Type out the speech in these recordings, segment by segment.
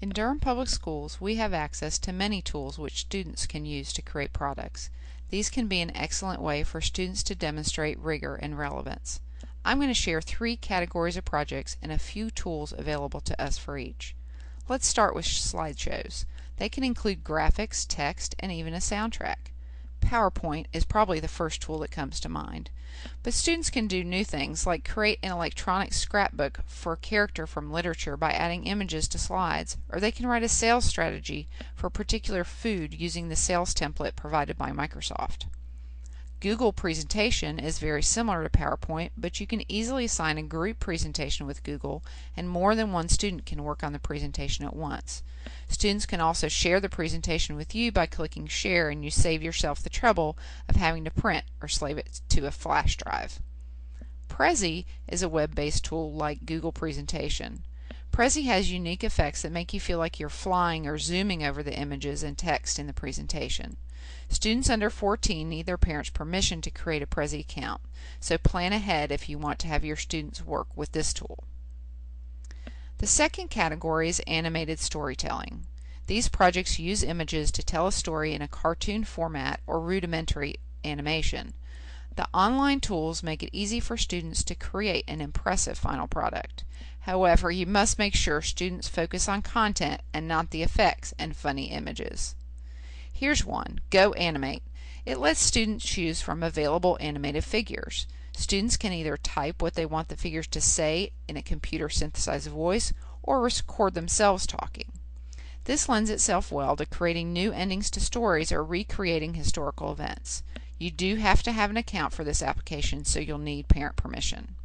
In Durham Public Schools, we have access to many tools which students can use to create products. These can be an excellent way for students to demonstrate rigor and relevance. I'm going to share 3 categories of projects and a few tools available to us for each. Let's start with slideshows. They can include graphics, text, and even a soundtrack. PowerPoint is probably the first tool that comes to mind. But students can do new things like create an electronic scrapbook for a character from literature by adding images to slides, or they can write a sales strategy for a particular food using the sales template provided by Microsoft. Google Presentation is very similar to PowerPoint, but you can easily assign a group presentation with Google, and more than one student can work on the presentation at once. Students can also share the presentation with you by clicking Share, and you save yourself the trouble of having to print or save it to a flash drive. Prezi is a web-based tool like Google Presentation. Prezi has unique effects that make you feel like you're flying or zooming over the images and text in the presentation. Students under 14 need their parents' permission to create a Prezi account, so plan ahead if you want to have your students work with this tool. The second category is animated storytelling. These projects use images to tell a story in a cartoon format or rudimentary animation. The online tools make it easy for students to create an impressive final product. However, you must make sure students focus on content and not the effects and funny images. Here's one, Go Animate. It lets students choose from available animated figures. Students can either type what they want the figures to say in a computer synthesized voice or record themselves talking. This lends itself well to creating new endings to stories or recreating historical events. You do have to have an account for this application, so you'll need parent permission.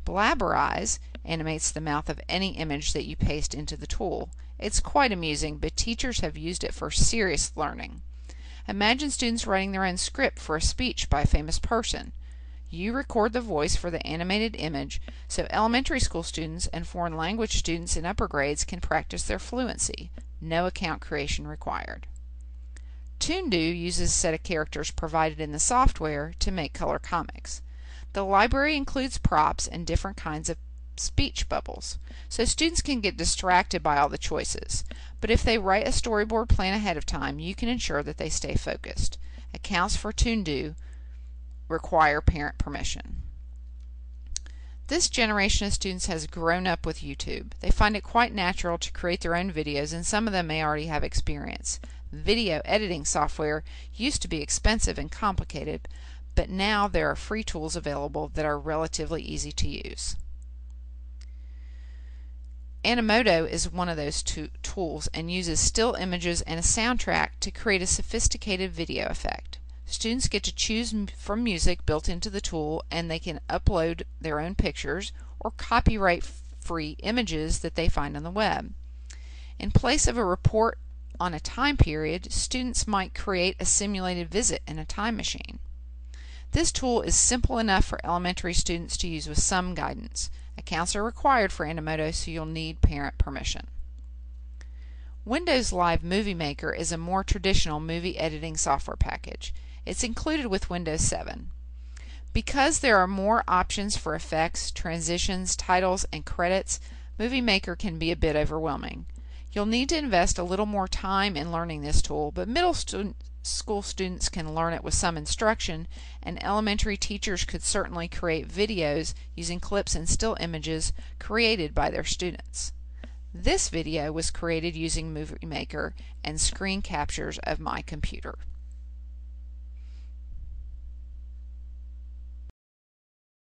Blabberize animates the mouth of any image that you paste into the tool. It's quite amusing, but teachers have used it for serious learning. Imagine students writing their own script for a speech by a famous person. You record the voice for the animated image, so elementary school students and foreign language students in upper grades can practice their fluency. No account creation required. Toondoo uses a set of characters provided in the software to make color comics. The library includes props and different kinds of speech bubbles, so students can get distracted by all the choices. But if they write a storyboard plan ahead of time, you can ensure that they stay focused. Accounts for Toondoo require parent permission. This generation of students has grown up with YouTube. They find it quite natural to create their own videos, and some of them may already have experience. Video editing software used to be expensive and complicated, but now there are free tools available that are relatively easy to use. Animoto is one of those tools and uses still images and a soundtrack to create a sophisticated video effect. Students get to choose from music built into the tool, and they can upload their own pictures or copyright-free images that they find on the web. In place of a report on a time period, students might create a simulated visit in a time machine. This tool is simple enough for elementary students to use with some guidance. Accounts are required for Animoto, so you'll need parent permission. Windows Live Movie Maker is a more traditional movie editing software package. It's included with Windows 7. Because there are more options for effects, transitions, titles, and credits, Movie Maker can be a bit overwhelming. You'll need to invest a little more time in learning this tool, but middle school students can learn it with some instruction, and elementary teachers could certainly create videos using clips and still images created by their students. This video was created using Movie Maker and screen captures of my computer.